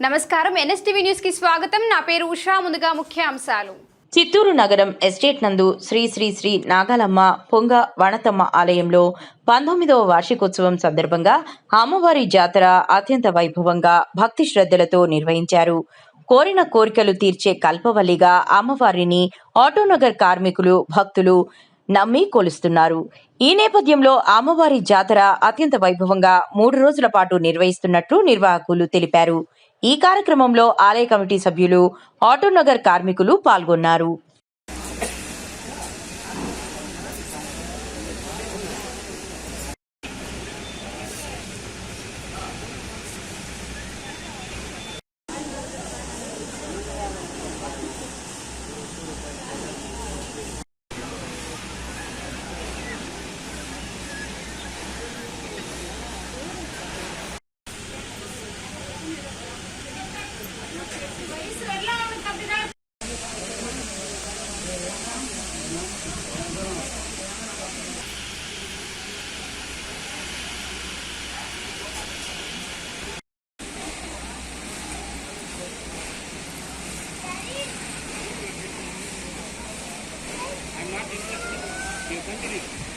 నమస్కారం NSTV news కి స్వాగతం. నా పేరు ఉషా. ముందుగా ముఖ్యాంశాలు. చిత్తూరు నగరం ఎస్టేట్ నందు శ్రీ శ్రీ శ్రీ నాగాలమ్మ పొంగ వనతమ్మ ఆలయంలో 19వ వార్షికోత్సవం సందర్భంగా అమ్మవారి జాతర అత్యంత వైభవంగా భక్తి శ్రద్ధలతో నిర్వహించారు. కోరిన కోరికలు తీర్చే కల్పవల్లిగా అమ్మవారిని ఆటోనగర్ కార్మికులు భక్తులు నమ్మి కొలుస్తున్నారు. ఈ నేపథ్యంలో అమ్మవారి జాతర అత్యంత వైభవంగా 3 రోజుల పాటు నిర్వహిస్తున్నట్లు నిర్వాహకులు తెలిపారు. ఈ కార్యక్రమంలో ఆలయ కమిటీ సభ్యులు, ఆటోనగర్ కార్మికులు పాల్గొన్నారు. I'm not interested. You continue.